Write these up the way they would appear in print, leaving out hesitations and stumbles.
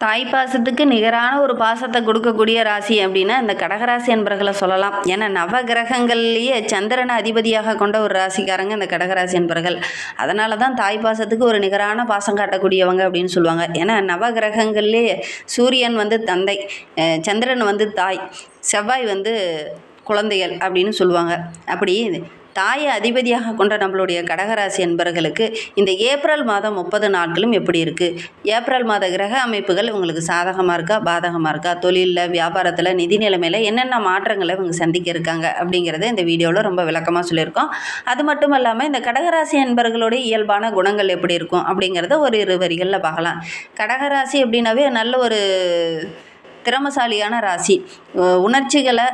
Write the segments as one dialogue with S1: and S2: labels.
S1: தாய் பாசத்துக்கு நிகரான ஒரு பாசத்தை கொடுக்கக்கூடிய ராசி அப்படின்னா இந்த கடகராசி என்பர்களை சொல்லலாம். ஏன்னா நவ கிரகங்கள்லேயே சந்திரனை அதிபதியாக கொண்ட ஒரு ராசிக்காரங்க இந்த கடகராசி என்பர்கள். அதனால தான் தாய் பாசத்துக்கு ஒரு நிகரான பாசம் காட்டக்கூடியவங்க அப்படின்னு சொல்லுவாங்க. ஏன்னா நவ கிரகங்கள்லேயே சூரியன் வந்து தந்தை, சந்திரன் வந்து தாய், செவ்வாய் வந்து குழந்தைகள் அப்படின்னு சொல்லுவாங்க. அப்படி தாயை அதிபதியாக கொண்ட நம்மளுடைய கடகராசி என்பர்களுக்கு இந்த ஏப்ரல் மாதம் 30 நாட்களும் எப்படி இருக்குது, ஏப்ரல் மாத கிரக அமைப்புகள் உங்களுக்கு சாதகமாக இருக்கா பாதகமாக இருக்கா, தொழிலில் வியாபாரத்தில் நிதி நிலைமையில் என்னென்ன மாற்றங்களை இவங்க சந்திக்க இருக்காங்க அப்படிங்கிறத இந்த வீடியோவில் ரொம்ப விளக்கமாக சொல்லியிருக்கோம். அது மட்டும் இல்லாமல் இந்த கடகராசி என்பர்களுடைய இயல்பான குணங்கள் எப்படி இருக்கும் அப்படிங்கிறத ஒரு 2 வரிகளில் பார்க்கலாம். கடகராசி அப்படின்னாவே நல்ல ஒரு திறமசாலியான ராசி, உணர்ச்சிகளை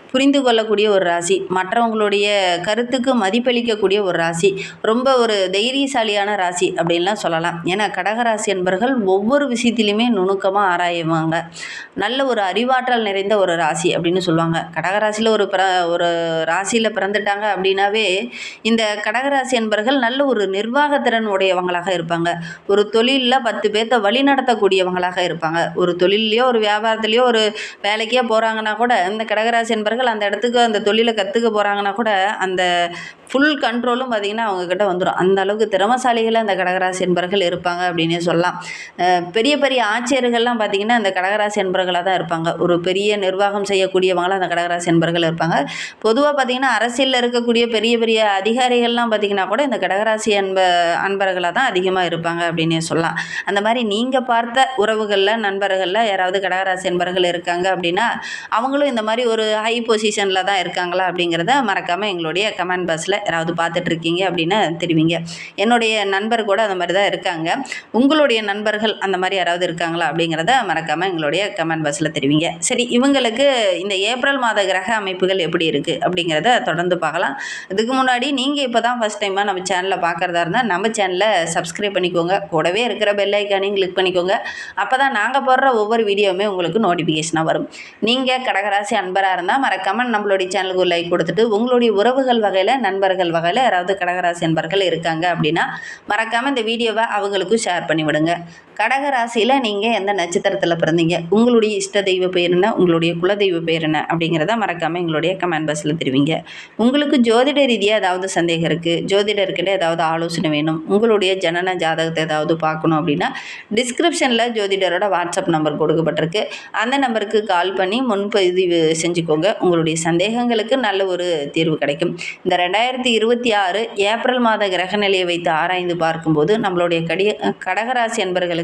S1: புரிந்து கொள்ளக்கூடிய ஒரு ராசி, மற்றவங்களுடைய கருத்துக்கு மதிப்பளிக்கக்கூடிய ஒரு ராசி, ரொம்ப ஒரு தைரியசாலியான ராசி அப்படின்லாம் சொல்லலாம். ஏன்னா கடகராசி என்பர்கள் ஒவ்வொரு விஷயத்திலையுமே நுணுக்கமாக ஆராயுவாங்க. நல்ல ஒரு அறிவாற்றல் நிறைந்த ஒரு ராசி அப்படின்னு சொல்லுவாங்க. கடகராசியில் ஒரு ராசியில் பிறந்துட்டாங்க அப்படின்னாவே இந்த கடகராசி என்பர்கள் நல்ல ஒரு நிர்வாகத்திறன் உடையவங்களாக இருப்பாங்க. ஒரு தொழிலில் 10 பேர்த்த வழி நடத்தக்கூடியவங்களாக இருப்பாங்க. ஒரு தொழிலையோ ஒரு வியாபாரத்துலேயோ ஒரு வேலைக்கே போகிறாங்கன்னா கூட இந்த கடகராசி என்பர்கள் அந்த இடத்துக்கு அந்த தொழிலை கற்றுக்க போகிறாங்கன்னா கூட அந்த ஃபுல் கண்ட்ரோலும் பார்த்திங்கன்னா அவங்கக்கிட்ட வந்துடும். அந்த அளவுக்கு திறமசாலிகளை அந்த கடகராசி என்பர்கள் இருப்பாங்க அப்படின்னே சொல்லலாம். பெரிய பெரிய ஆட்சியர்கள்லாம் பார்த்திங்கன்னா அந்த கடகராசி என்பர்களாக தான் இருப்பாங்க. ஒரு பெரிய நிர்வாகம் செய்யக்கூடியவங்களாம் அந்த கடகராசி என்பர்கள் இருப்பாங்க. பொதுவாக பார்த்திங்கன்னா அரசியலில் இருக்கக்கூடிய பெரிய பெரிய அதிகாரிகள்லாம் பார்த்திங்கன்னா கூட இந்த கடகராசி அன்பர்களாக தான் அதிகமாக இருப்பாங்க அப்படின்னே சொல்லலாம். அந்த மாதிரி நீங்கள் பார்த்த உறவுகளில் நண்பர்களில் யாராவது கடகராசி என்பர்கள் இருக்காங்க அப்படின்னா அவங்களும் இந்த மாதிரி ஒரு ஹை பொசிஷனில் தான் இருக்காங்களா அப்படிங்கிறத மறக்காமல் எங்களுடைய கமெண்ட் பாக்ஸில் யாராவது பார்த்துட்ருக்கீங்க அப்படின்னு தெரிவிங்க. என்னுடைய நண்பர் கூட அந்த மாதிரி தான் இருக்காங்க. உங்களுடைய நண்பர்கள் அந்த மாதிரி யாராவது இருக்காங்களா அப்படிங்கிறத மறக்காமல் எங்களுடைய கமெண்ட் பாக்ஸில் தெரிவிங்க. சரி, இவங்களுக்கு இந்த ஏப்ரல் மாத கிரக அமைப்புகள் எப்படி இருக்குது அப்படிங்கிறத தொடர்ந்து பார்க்கலாம். இதுக்கு முன்னாடி நீங்கள் இப்போ தான் ஃபஸ்ட் டைமாக நம்ம சேனலில் பார்க்குறதா இருந்தால் நம்ம சேனலை சப்ஸ்கிரைப் பண்ணிக்கோங்க. கூடவே இருக்கிற பெல் ஐக்கானையும் கிளிக் பண்ணிக்கோங்க. அப்போ தான் நாங்கள் போடுற ஒவ்வொரு வீடியோவுமே உங்களுக்கு நோட்டிஃபிகேஷனாக வரும். நீங்கள் கடகராசி அன்பராக இருந்தால் மறக்காமல் நம்மளுடைய சேனலுக்கு ஒரு லைக் கொடுத்துட்டு உங்களுடைய உறவுகள் வகையில் நண்பர்கள் வகையில் யாராவது கடகராசி என்பர்கள் இருக்காங்க அப்படின்னா மறக்காமல் இந்த வீடியோவை அவங்களுக்கும் ஷேர் பண்ணிவிடுங்க. கடகராசியில் நீங்கள் எந்த நட்சத்திரத்தில் பிறந்தீங்க, உங்களுடைய இஷ்ட தெய்வ பெயர் என்ன, உங்களுடைய குலதெய்வ பெயர் என்ன அப்படிங்கிறத மறக்காமல் எங்களுடைய கமெண்ட் பாக்ஸில் தெரிவிங்க. உங்களுக்கு ஜோதிட ரீதியாக ஏதாவது சந்தேகம் இருக்குது, ஜோதிடர்கிட்ட ஏதாவது ஆலோசனை வேணும், உங்களுடைய ஜனன ஜாதகத்தை ஏதாவது பார்க்கணும் அப்படின்னா டிஸ்கிரிப்ஷனில் ஜோதிடரோட வாட்ஸ்அப் நம்பர் கொடுக்கப்பட்டிருக்கு. அந்த நம்பருக்கு கால் பண்ணி முன்பதிவு செஞ்சுக்கோங்க. உங்களுடைய சந்தேகங்களுக்கு நல்ல ஒரு தீர்வு கிடைக்கும். இந்த 2026 ஏப்ரல் மாத கிரகநிலையை வைத்து ஆராய்ந்து பார்க்கும்போது நம்மளுடைய கடகராசி என்பர்களுக்கு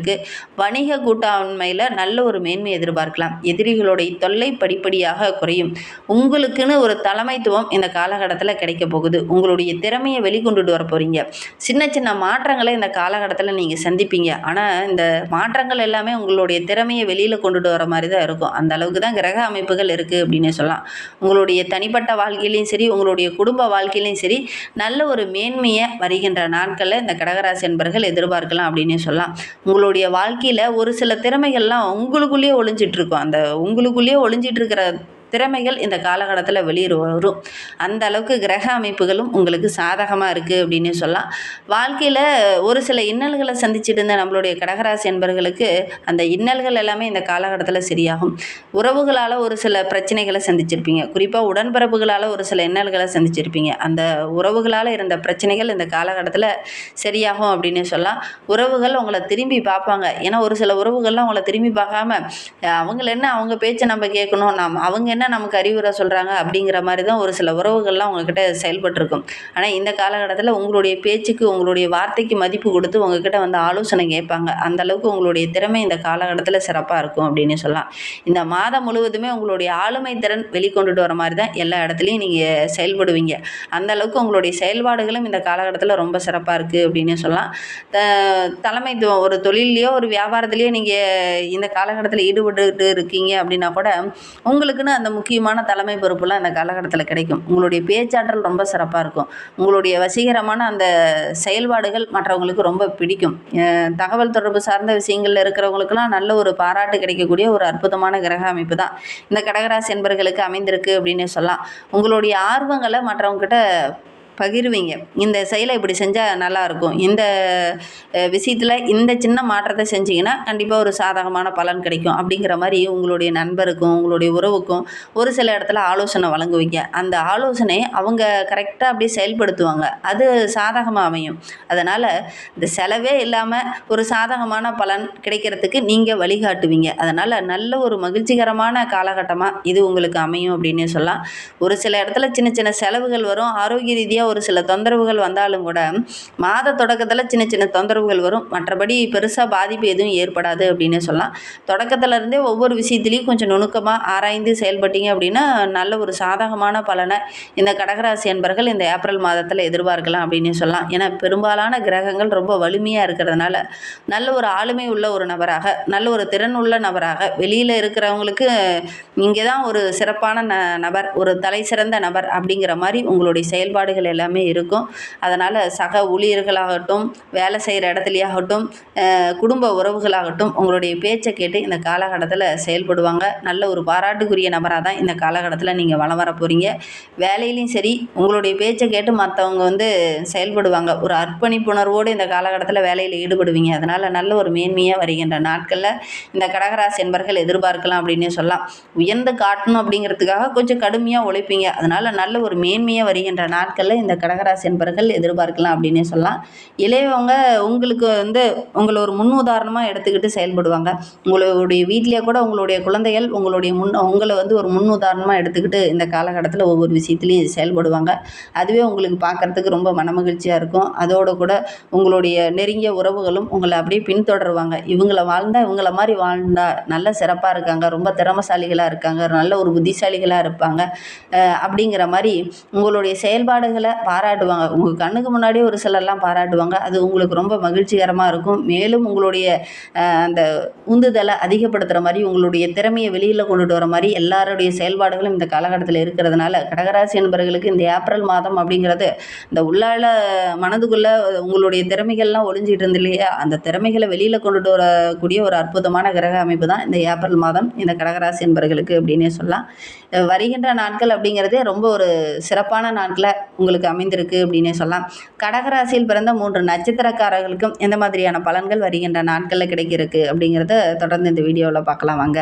S1: வணிக கூட்டாண்மையில் நல்ல ஒரு மேன்மை எதிர்பார்க்கலாம். எதிரிகளுடைய தொல்லை படிப்படியாக குறையும். உங்களுக்குன்னு ஒரு தலைமைத்துவம் இந்த காலகட்டத்தில் கிடைக்க போகுது. உங்களுடைய திறமையை வெளிக்கொண்டுட்டு வர போகிறீங்க. சின்ன சின்ன மாற்றங்களை இந்த காலகட்டத்தில் நீங்கள் சந்திப்பீங்க. ஆனால் இந்த மாற்றங்கள் எல்லாமே உங்களுடைய திறமையை வெளியில் கொண்டுட்டு வர மாதிரி தான் இருக்கும். அந்த அளவுக்கு தான் கிரக அமைப்புகள் இருக்குது அப்படின்னு சொல்லலாம். உங்களுடைய தனிப்பட்ட வாழ்க்கையிலையும் சரி, உங்களுடைய குடும்ப வாழ்க்கையிலையும் சரி நல்ல ஒரு மேன்மையை வருகின்ற நாட்களில் இந்த கடகராசி என்பர்கள் எதிர்பார்க்கலாம் அப்படின்னு சொல்லலாம். உங்களுடைய வாழ்க்கையில் ஒரு சில திறமைகள்லாம் உங்களுக்குள்ளேயே ஒளிஞ்சிட்ருக்கும். அந்த உங்களுக்குள்ளேயே ஒளிஞ்சிட்ருக்கிற திறமைகள் இந்த காலகட்டத்தில் வெளியே வரும். அந்த அளவுக்கு கிரக அமைப்புகளும் உங்களுக்கு சாதகமாக இருக்குது அப்படின்னு சொல்லலாம். வாழ்க்கையில் ஒரு சில இன்னல்களை சந்திச்சுட்டு இருந்த நம்மளுடைய கடகராசி என்பர்களுக்கு அந்த இன்னல்கள் எல்லாமே இந்த காலகட்டத்தில் சரியாகும். உறவுகளால் ஒரு சில பிரச்சனைகளை சந்திச்சிருப்பீங்க. குறிப்பாக உடன்பிறப்புகளால் ஒரு சில இன்னல்களை சந்திச்சிருப்பீங்க. அந்த உறவுகளால் இருந்த பிரச்சனைகள் இந்த காலகட்டத்தில் சரியாகும் அப்படின்னு சொல்லலாம். உறவுகள் உங்களை திரும்பி பார்ப்பாங்க. ஏன்னா ஒரு சில உறவுகள்லாம் உங்களை திரும்பி பார்க்காம அவங்கள என்ன, அவங்க பேச்சை நம்ம கேட்கணும், அவங்க என்ன நமக்கு அறிவுரை சொல்கிறாங்க அப்படிங்கிற மாதிரி தான் ஒரு சில உறவுகள்லாம் உங்ககிட்ட செயல்பட்டுருக்கும். ஆனால் இந்த காலகட்டத்தில் உங்களுடைய பேச்சுக்கு, உங்களுடைய வார்த்தைக்கு மதிப்பு கொடுத்து உங்ககிட்ட வந்து ஆலோசனை கேட்பாங்க. அந்த அளவுக்கு உங்களுடைய திறமை இந்த காலகட்டத்தில் சிறப்பாக இருக்கும் அப்படின்னு சொல்லலாம். இந்த மாதம் முழுவதுமே உங்களுடைய ஆளுமை திறன் வெளிக்கொண்டுட்டு வர மாதிரி தான் எல்லா இடத்துலையும் நீங்கள் செயல்படுவீங்க. அந்த அளவுக்கு உங்களுடைய செயல்பாடுகளும் இந்த காலகட்டத்தில் ரொம்ப சிறப்பாக இருக்குது அப்படின்னு சொல்லலாம். தலைமைத்துவம் ஒரு தொழிலையோ ஒரு வியாபாரத்துலேயோ நீங்கள் இந்த காலகட்டத்தில் ஈடுபட்டுக்கிட்டு இருக்கீங்க அப்படின்னா கூட உங்களுக்குன்னு அந்த முக்கியமான தலைமை பொறுப்புலாம் இந்த காலகட்டத்தில் கிடைக்கும். உங்களுடைய பேச்சாற்றல் ரொம்ப சிறப்பாக இருக்கும். உங்களுடைய வசீகரமான அந்த செயல்பாடுகள் மற்றவங்களுக்கு ரொம்ப பிடிக்கும். தகவல் தொடர்பு சார்ந்த விஷயங்களில் இருக்கிறவங்களுக்கெல்லாம் நல்ல ஒரு பாராட்டு கிடைக்கக்கூடிய ஒரு அற்புதமான கிரக அமைப்பு தான் இந்த கடகராசி என்பர்களுக்கு அமைந்திருக்கு அப்படின்னு சொல்லலாம். உங்களுடைய ஆர்வங்களை மற்றவங்ககிட்ட பகிர்வீங்க. இந்த செயலை இப்படி செஞ்சால் நல்லாயிருக்கும், இந்த விஷயத்தில் இந்த சின்ன மாற்றத்தை செஞ்சிங்கன்னா கண்டிப்பாக ஒரு சாதகமான பலன் கிடைக்கும் அப்படிங்கிற மாதிரி உங்களுடைய நண்பருக்கும் உங்களுடைய உறவுக்கும் ஒரு சில இடத்துல ஆலோசனை வழங்குவீங்க. அந்த ஆலோசனை அவங்க கரெக்டாக அப்படியே செயல்படுத்துவாங்க, அது சாதகமாக அமையும். அதனால் இந்த செலவே இல்லாமல் ஒரு சாதகமான பலன் கிடைக்கிறதுக்கு நீங்கள் வழிகாட்டுவீங்க. அதனால் நல்ல ஒரு மகிழ்ச்சிகரமான காலகட்டமாக இது உங்களுக்கு அமையும் அப்படின்னே சொல்லலாம். ஒரு சில இடத்துல சின்ன சின்ன செலவுகள் வரும், ஆரோக்கிய ரீதியாக ஒரு சில தொந்தரவுகள் வந்தாலும் கூட மாத தொடக்கத்தில் சின்ன சின்ன தொந்தரவுகள் வரும், மற்றபடி பெருசாக பாதிப்பு எதுவும் ஏற்படாது அப்படின்னே சொல்லலாம். தொடக்கத்துலேருந்தே ஒவ்வொரு விஷயத்துலையும் கொஞ்சம் நுணுக்கமாக ஆராய்ந்து செயல்பட்டீங்க அப்படின்னா நல்ல ஒரு சாதகமான பலனை இந்த கடகராசி அன்பர்கள் இந்த ஏப்ரல் மாதத்தில் எதிர்பார்க்கலாம் அப்படின்னே சொல்லலாம். ஏன்னா பெரும்பாலான கிரகங்கள் ரொம்ப வலிமையாக இருக்கிறதுனால நல்ல ஒரு ஆளுமை உள்ள ஒரு நபராக, நல்ல ஒரு திறன் உள்ள நபராக, வெளியில் இருக்கிறவங்களுக்கு இங்கே தான் ஒரு சிறப்பான நபர், ஒரு தலை சிறந்த நபர் அப்படிங்கிற மாதிரி உங்களுடைய செயல்பாடுகள் எல்லாமே இருக்கும். அதனால் சக ஊழியர்களாகட்டும், வேலை செய்கிற இடத்துலையாகட்டும், குடும்ப உறவுகளாகட்டும் உங்களுடைய பேச்சை கேட்டு இந்த காலகட்டத்தில் செயல்படுவாங்க. நல்ல ஒரு பாராட்டுக்குரிய நபராக தான் இந்த காலகட்டத்தில் நீங்கள் வளம் வர போகிறீங்க. வேலையிலையும் சரி உங்களுடைய பேச்சை கேட்டு மற்றவங்க செயல்படுவாங்க. ஒரு அர்ப்பணிப்புணர்வோடு இந்த காலகட்டத்தில் வேலையில் ஈடுபடுவீங்க. அதனால் நல்ல ஒரு மேன்மையாக வருகின்ற நாட்களில் இந்த கடகராசி என்பர்கள் எதிர்பார்க்கலாம் அப்படின்னே சொல்லலாம். உயர்ந்து காட்டணும் அப்படிங்கிறதுக்காக கொஞ்சம் கடுமையாக உழைப்பீங்க. அதனால் நல்ல ஒரு மேன்மையாக வருகின்ற நாட்களில் இந்த கடகராசி என்பர்கள் எதிர்பார்க்கலாம் அப்படின்னே சொல்லலாம். இளையவங்க உங்களுக்கு உங்களை ஒரு முன் உதாரணமாக எடுத்துக்கிட்டு செயல்படுவாங்க. உங்களுடைய வீட்டிலேயே கூட உங்களுடைய குழந்தைகள் உங்களை ஒரு முன் உதாரணமாக எடுத்துக்கிட்டு இந்த காலகட்டத்தில் ஒவ்வொரு விஷயத்துலையும் செயல்படுவாங்க. அதுவே உங்களுக்கு பார்க்குறதுக்கு ரொம்ப மனமகிழ்ச்சியாக இருக்கும். அதோடு கூட உங்களுடைய நெருங்கிய உறவுகளும் உங்களை அப்படியே பின்தொடருவாங்க. இவங்கள மாதிரி வாழ்ந்தா நல்ல சிறப்பாக இருக்காங்க, ரொம்ப திறமைசாலிகளாக இருக்காங்க, நல்ல ஒரு புத்திசாலிகளாக இருப்பாங்க அப்படிங்கிற மாதிரி உங்களுடைய செயல்பாடுகளை பாராட்டுவாங்க. உங்கள் கண்ணுக்கு முன்னாடியே ஒரு சிலர்லாம் பாராட்டுவாங்க. அது உங்களுக்கு ரொம்ப மகிழ்ச்சிகரமாக இருக்கும். மேலும் உங்களுடைய அந்த உந்துதலை அதிகப்படுத்துகிற மாதிரி, உங்களுடைய திறமையை வெளியில் கொண்டுட்டு வர மாதிரி எல்லாருடைய செயல்பாடுகளும் இந்த காலகட்டத்தில் இருக்கிறதுனால கடகராசி என்பவர்களுக்கு இந்த ஏப்ரல் மாதம் அப்படிங்கிறது இந்த உள்ளால மனதுக்குள்ளே உங்களுடைய திறமைகள்லாம் ஒளிஞ்சிட்டு இருந்து இல்லையா, அந்த திறமைகளை வெளியில் கொண்டுட்டு வரக்கூடிய ஒரு அற்புதமான கிரக அமைப்பு தான் இந்த ஏப்ரல் மாதம் இந்த கடகராசி என்பவர்களுக்கு அப்படின்னே சொல்லலாம். வருகின்ற நாட்கள் அப்படிங்கிறதே ரொம்ப ஒரு சிறப்பான நாட்களை உங்களுக்கு அமைந்திருக்கு அப்படின்னே சொல்லலாம். கடகராசியில் பிறந்த 3 நட்சத்திரக்காரர்களுக்கும் எந்த மாதிரியான பலன்கள் வருகின்ற நாட்களில் கிடைக்கிறதுக்கு அப்படிங்கிறத தொடர்ந்து இந்த வீடியோவில் பார்க்கலாம் வாங்க.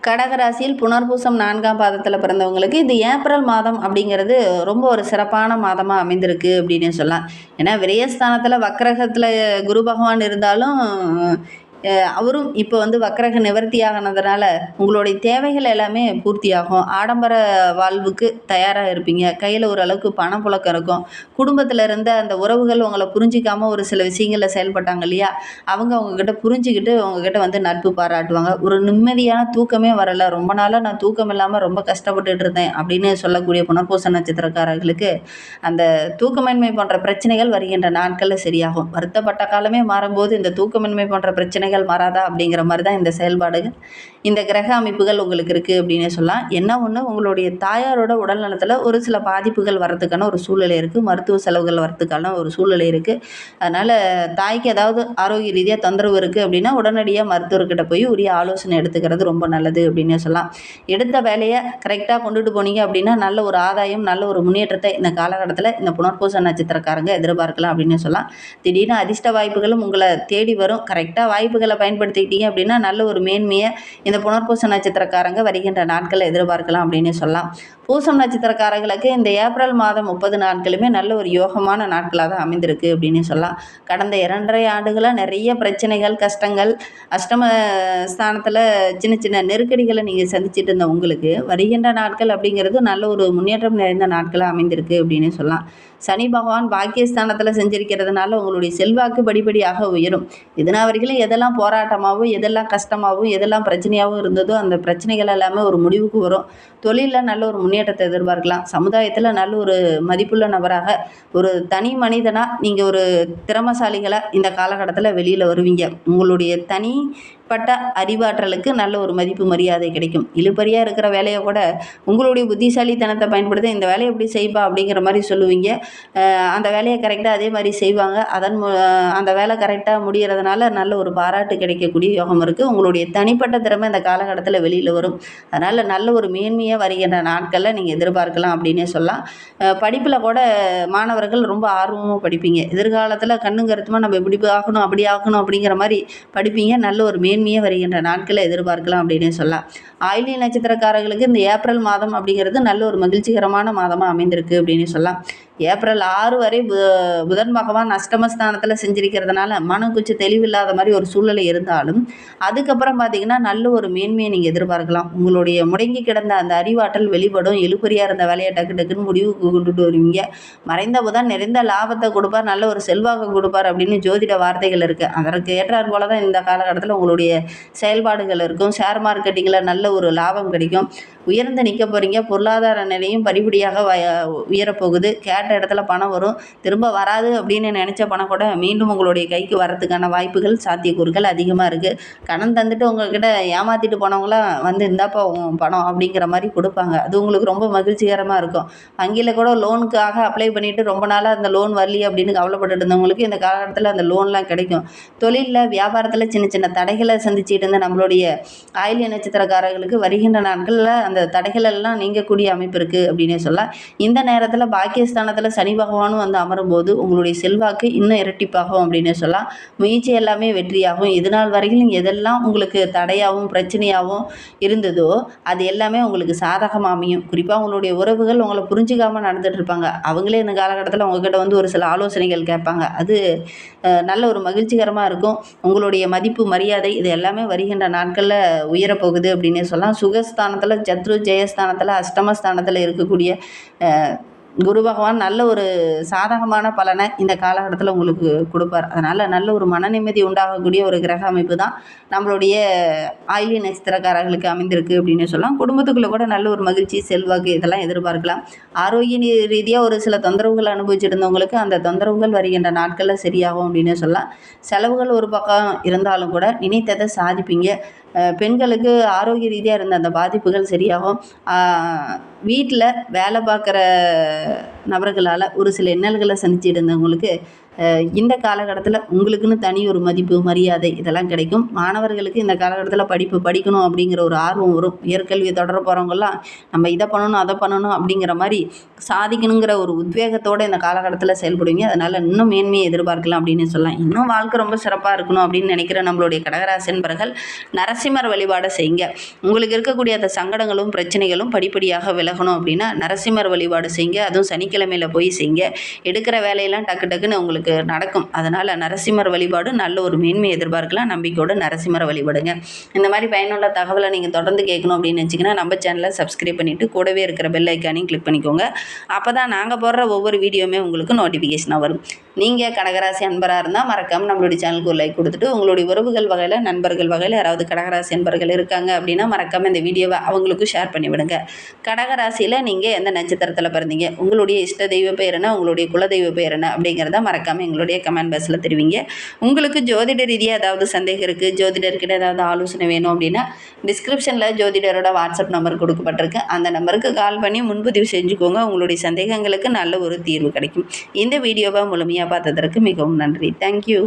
S1: கடகராசியில் புனர்பூசம் 4ஆம் பாதத்தில் பிறந்தவங்களுக்கு இந்த ஏப்ரல் மாதம் அப்படிங்கிறது ரொம்ப ஒரு சிறப்பான மாதமாக அமைந்திருக்கு அப்படின்னு சொல்லலாம். ஏன்னா விரயஸ்தானத்தில் வக்ரகத்தில் குரு பகவான் இருந்தாலும் அவரும் இப்போ வக்ரக நிவர்த்தி ஆகினதுனால உங்களுடைய தேவைகள் எல்லாமே பூர்த்தியாகும். ஆடம்பர வாழ்வுக்கு தயாராக இருப்பீங்க. கையில் ஓரளவுக்கு பணப்புழக்கம் இருக்கும். குடும்பத்தில் இருந்த அந்த உறவுகள் உங்களை புரிஞ்சிக்காமல் ஒரு சில விஷயங்களில் செயல்பட்டாங்க இல்லையா, அவங்கக்கிட்ட புரிஞ்சுக்கிட்டு உங்ககிட்ட நட்பு பாராட்டுவாங்க. ஒரு நிம்மதியான தூக்கமே வரலை, ரொம்ப நாளாக நான் தூக்கம் இல்லாமல் ரொம்ப கஷ்டப்பட்டுட்டு இருந்தேன் அப்படின்னு சொல்லக்கூடிய புனர்பூச நட்சத்திரக்காரர்களுக்கு அந்த தூக்கமின்மை போன்ற பிரச்சனைகள் வருகின்ற நாட்களில் சரியாகும். வருத்தப்பட்ட காலமே மாறும்போது இந்த தூக்கமின்மை போன்ற பிரச்சனைகள் மாறாதா அப்படிங்கிற மாதிரி தான் இந்த செயல்பாடுகள், இந்த கிரக அமைப்புகள் உங்களுக்கு இருக்குது அப்படின்னு சொல்லலாம். என்ன ஒன்று, உங்களுடைய தாயாரோட உடல் நலத்தில் ஒரு சில பாதிப்புகள் வரதுக்கான ஒரு சூழ்நிலை இருக்குது, மருத்துவ செலவுகள் வரதுக்கான ஒரு சூழ்நிலை இருக்குது. அதனால் தாய்க்கு ஏதாவது ஆரோக்கிய ரீதியாக தொந்தரவு இருக்குது அப்படின்னா உடனடியாக மருத்துவர்கிட்ட போய் உரிய ஆலோசனை எடுத்துக்கிறது ரொம்ப நல்லது அப்படின்னு சொல்லலாம். எடுத்த வேலையை கரெக்டாக கொண்டுட்டு போனீங்க அப்படின்னா நல்ல ஒரு ஆதாயம், நல்ல ஒரு முன்னேற்றத்தை இந்த காலகட்டத்தில் இந்த புனர்பூச நட்சத்திரக்காரங்க எதிர்பார்க்கலாம் அப்படின்னு சொல்லலாம். திடீர்னு அதிர்ஷ்ட வாய்ப்புகளும் உங்களை தேடி வரும். கரெக்டாக வாய்ப்புகளை பயன்படுத்திக்கிட்டீங்க அப்படின்னா நல்ல ஒரு மேன்மையை இந்த புனர்பூச நட்சத்திரக்காரங்க வருகின்ற நாட்களை எதிர்பார்க்கலாம் அப்படின்னு சொல்லலாம். பூசம் நட்சத்திரக்காரர்களுக்கு இந்த ஏப்ரல் மாதம் 30 நாட்களுமே நல்ல ஒரு யோகமான நாட்களாக தான் அமைந்திருக்கு அப்படின்னு சொல்லலாம். கடந்த 2.5 ஆண்டுகளாக நிறைய பிரச்சனைகள், கஷ்டங்கள், அஷ்டம ஸ்தானத்தில் சின்ன சின்ன நெருக்கடிகளை நீங்கள் சந்திச்சுட்டு இருந்த உங்களுக்கு வருகின்ற நாட்கள் அப்படிங்கிறது நல்ல ஒரு முன்னேற்றம் நிறைந்த நாட்களாக அமைந்திருக்கு அப்படின்னு சொல்லலாம். சனி பகவான் பாக்கியஸ்தானத்தில் செஞ்சிருக்கிறதுனால உங்களுடைய செல்வாக்கு படிப்படியாக உயரும். இதனால் வரைக்கும் எதெல்லாம் போராட்டமாகவும், எதெல்லாம் கஷ்டமாகவும், எதெல்லாம் பிரச்சனையாகவும் இருந்ததோ அந்த பிரச்சனைகள் எல்லாமே ஒரு முடிவுக்கு வரும். தொழிலில் நல்ல ஒரு முன்னேற்றத்தை எதிர்பார்க்கலாம். சமுதாயத்தில் நல்ல ஒரு மதிப்புள்ள நபராக, ஒரு தனி மனிதனாக நீங்கள் ஒரு திறமசாலிகளாக இந்த காலகட்டத்தில் வெளியில் வருவீங்க. உங்களுடைய தனி தனிப்பட்ட அறிவாற்றலுக்கு நல்ல ஒரு மதிப்பு மரியாதை கிடைக்கும். இழுபறியாக இருக்கிற வேலையை கூட உங்களுடைய புத்திசாலித்தனத்தை பயன்படுத்த இந்த வேலையை எப்படி செய்ப்பா அப்படிங்கிற மாதிரி சொல்லுவீங்க. அந்த வேலையை கரெக்டாக அதே மாதிரி செய்வாங்க. அந்த வேலை கரெக்டாக முடிகிறதுனால நல்ல ஒரு பாராட்டு கிடைக்கக்கூடிய யோகம் இருக்குது. உங்களுடைய தனிப்பட்ட திறமை இந்த காலகட்டத்தில் வெளியில் வரும். அதனால் நல்ல ஒரு மேன்மையாக வருகின்ற நாட்களில் நீங்கள் எதிர்பார்க்கலாம் அப்படின்னே சொல்லலாம். படிப்பில் கூட மாணவர்கள் ரொம்ப ஆர்வமாக படிப்பீங்க. எதிர்காலத்தில் கண்ணும் கருத்துமாக நம்ம இப்படி ஆகணும் அப்படி ஆகணும் அப்படிங்கிற மாதிரி படிப்பீங்க. நல்ல ஒரு மேன்மையாக வருகின்ற நாட்களை எதிர்பார்க்கலாம் அப்படின்னே சொல்லலாம். ஆயில்ய நட்சத்திரக்காரர்களுக்கு இந்த ஏப்ரல் மாதம் அப்படிங்கிறது நல்ல ஒரு மகிழ்ச்சிகரமான மாதமாக அமைந்திருக்கு அப்படின்னு சொல்லலாம். ஏப்ரல் 6 வரை புதன் பகவான் அஷ்டமஸ்தானத்தில் செஞ்சிருக்கிறதுனால மனம் கொஞ்சம் தெளிவில்லாத மாதிரி ஒரு சூழ்நிலை இருந்தாலும் அதுக்கப்புறம் பார்த்திங்கன்னா நல்ல ஒரு மேன்மையை நீங்கள் எதிர்பார்க்கலாம். உங்களுடைய முடங்கி கிடந்த அந்த அறிவாற்றல் வெளிப்படும். இழுபறியாக இருந்த வேலையை டக்கு டக்குன்னு முடிவுக்கு கொண்டுட்டு வருவீங்க. மறைந்த புதன் நிறைந்த லாபத்தை கொடுப்பார், நல்ல ஒரு செல்வாக்கு கொடுப்பார் அப்படின்னு ஜோதிட வார்த்தைகள் இருக்குது. அதற்கு ஏற்றார் போல தான் இந்த காலகட்டத்தில் உங்களுடைய செயல்பாடுகள் இருக்கும். ஷேர் மார்க்கெட்டிங்கில் நல்ல ஒரு லாபம் கிடைக்கும். உயர்ந்து நிற்க போகிறீங்க. பொருளாதார நிலையும் படிப்படியாக உயரப்போகுது. கேட்ட இடத்துல பணம் வரும். திரும்ப வராது அப்படின்னு நினச்ச பணம் கூட மீண்டும் உங்களுடைய கைக்கு வரத்துக்கான வாய்ப்புகள் சாத்தியக்கூறுகள் அதிகமாக இருக்குது. கடன் தந்துட்டு உங்கள்கிட்ட ஏமாற்றிட்டு போனவங்களாம் வந்து இந்தாப்பா பணம் அப்படிங்கிற மாதிரி கொடுப்பாங்க. அது உங்களுக்கு ரொம்ப மகிழ்ச்சிகரமாக இருக்கும். வங்கியில் கூட லோனுக்காக அப்ளை பண்ணிவிட்டு ரொம்ப நாளாக அந்த லோன் வரலையே அப்படின்னு கவலைப்பட்டு இருந்தவங்களுக்கு இந்த காலகட்டத்தில் அந்த லோன்லாம் கிடைக்கும். தொழிலில் வியாபாரத்தில் சின்ன சின்ன தடைகளை சந்திச்சுட்டு இருந்த நம்மளுடைய ஆயில்ய நட்சத்திரக்காரர்களுக்கு வருகின்ற நாட்களில் அந்த தடைகள் எல்லாம் நீங்கக்கூடிய அமைப்பு இருக்குது அப்படின்னே சொல்லலாம். இந்த நேரத்தில் பாக்கியஸ்தானத்தில் சனி பகவானும் வந்து அமரும்போது உங்களுடைய செல்வாக்கு இன்னும் இரட்டிப்பாகும் அப்படின்னே சொல்லலாம். முயற்சி எல்லாமே வெற்றியாகும். இதனால் வரையிலும் எதெல்லாம் உங்களுக்கு தடையாகவும் பிரச்சனையாகவும் இருந்ததோ அது எல்லாமே உங்களுக்கு சாதகமாக அமையும். குறிப்பாக உங்களுடைய உறவுகள் உங்களை புரிஞ்சிக்காமல் நடந்துட்டு இருப்பாங்க. அவங்களே இந்த காலகட்டத்தில் உங்ககிட்ட வந்து ஒரு சில ஆலோசனைகள் கேட்பாங்க. அது நல்ல ஒரு மகிழ்ச்சிகரமாக இருக்கும். உங்களுடைய மதிப்பு மரியாதை இது எல்லாமே வருகின்ற நாட்களில் உயரப்போகுது அப்படின்னே சொல்லலாம். சுகஸ்தானத்தில் சத்ரு, ஜெயஸ்தானத்தில் அஷ்டமஸ்தானத்தில் இருக்கக்கூடிய குரு பகவான் நல்ல ஒரு சாதகமான பலனை இந்த காலகட்டத்தில் உங்களுக்கு கொடுப்பார். அதனால் நல்ல ஒரு மன நிம்மதி உண்டாகக்கூடிய ஒரு கிரக அமைப்பு தான் நம்மளுடைய ஆயில்ய நட்சத்திரக்காரர்களுக்கு அமைந்திருக்கு அப்படின்னு சொல்லலாம். குடும்பத்துக்குள்ளே கூட நல்ல ஒரு மகிழ்ச்சி, செல்வாக்கு இதெல்லாம் எதிர்பார்க்கலாம். ஆரோக்கிய ரீதியாக ஒரு சில தொந்தரவுகள் அனுபவிச்சுட்டு இருந்தவங்களுக்கு அந்த தொந்தரவுகள் வருகின்ற நாட்களில் சரியாகும் அப்படின்னு சொல்லலாம். செலவுகள் ஒரு பக்கம் இருந்தாலும் கூட நினைத்ததை சாதிப்பீங்க. பெண்களுக்கு ஆரோக்கிய ரீதியாக இருந்த அந்த பாதிப்புகள் சரியாகும். வீட்டில் வேலை பார்க்குற நபர்களால் ஒரு சில இன்னல்களை சந்திச்சுட்டு இருந்தவங்களுக்கு இந்த காலகட்டத்தில் உங்களுக்குன்னு தனி ஒரு மதிப்பு மரியாதை இதெல்லாம் கிடைக்கும். மாணவர்களுக்கு இந்த காலகட்டத்தில் படிக்கணும் அப்படிங்கிற ஒரு ஆர்வம் வரும். உயர்கல்வியை தொடர போகிறவங்கெல்லாம் நம்ம இதை பண்ணணும் அதை பண்ணணும் அப்படிங்கிற மாதிரி சாதிக்கணுங்கிற ஒரு உத்வேகத்தோடு இந்த காலகட்டத்தில் செயல்படுவீங்க. அதனால் இன்னும் மேன்மையை எதிர்பார்க்கலாம் அப்படின்னு சொல்லலாம். இன்னும் வாழ்க்கை ரொம்ப சிறப்பாக இருக்கணும் அப்படின்னு நினைக்கிற நம்மளுடைய கடகராசி என்பர்கள் நரசிம்மர் வழிபாடை செய்யுங்க. உங்களுக்கு இருக்கக்கூடிய அந்த சங்கடங்களும் பிரச்சனைகளும் படிப்படியாக விலகணும் அப்படின்னா நரசிம்மர் வழிபாடு செய்யுங்க. அதுவும் சனிக்கிழமையில் போய் செய்யுங்க. எடுக்கிற வேலையெல்லாம் டக்கு டக்குன்னு உங்களுக்கு நடக்கும். அதனால் நரசிம்மர் வழிபாடு நல்ல ஒரு மேன்மையை எதிர்பார்க்கலாம். நம்பிக்கையோடு நரசிம்மரை வழிபடுங்க. இந்த மாதிரி பயனுள்ள தகவலை நீங்கள் தொடர்ந்து கேட்கணும் அப்படின்னு நினச்சிங்கன்னா நம்ம சேனலை சப்ஸ்கிரைப் பண்ணிவிட்டு கூடவே இருக்கிற பெல் ஐக்கானையும் கிளிக் பண்ணிக்கோங்க. அப்போ தான் நாங்கள் போடுற ஒவ்வொரு வீடியோவுமே உங்களுக்கு நோட்டிஃபிகேஷனாக வரும். நீங்கள் கடகராசி அன்பராக இருந்தால் மறக்காமல் நம்மளுடைய சேனலுக்கு ஒரு லைக் கொடுத்துட்டு உங்களுடைய உறவுகள் வகையில் நண்பர்கள் வகையில் யாராவது கடகராசி அன்பர்கள் இருக்காங்க அப்படின்னா மறக்காமல் இந்த வீடியோவை அவங்களுக்கும் ஷேர் பண்ணிவிடுங்க. கடகராசியில் நீங்கள் எந்த நட்சத்திரத்தில் பிறந்தீங்க, உங்களுடைய இஷ்ட தெய்வ பெயர் என்ன, உங்களுடைய குலதெய்வ பெயர் என்ன அப்படிங்கிறத மறக்காமல் எங்களுடைய கமெண்ட் பாக்ஸில் தெரிவிங்க. உங்களுக்கு ஜோதிட ரீதியாக ஏதாவது சந்தேகம் இருக்குது, ஜோதிடர்கிட்ட ஏதாவது ஆலோசனை வேணும் அப்படின்னா டிஸ்கிரிப்ஷனில் ஜோதிடரோட வாட்ஸ்அப் நம்பர் கொடுக்கப்பட்டிருக்கு. அந்த நம்பருக்கு கால் பண்ணி முன்பதிவு செஞ்சுக்கோங்க. உங்களுடைய சந்தேகங்களுக்கு நல்ல ஒரு தீர்வு கிடைக்கும். இந்த வீடியோவை முழுமையாக பார்த்ததற்கு மிகவும் நன்றி. தேங்க்யூ.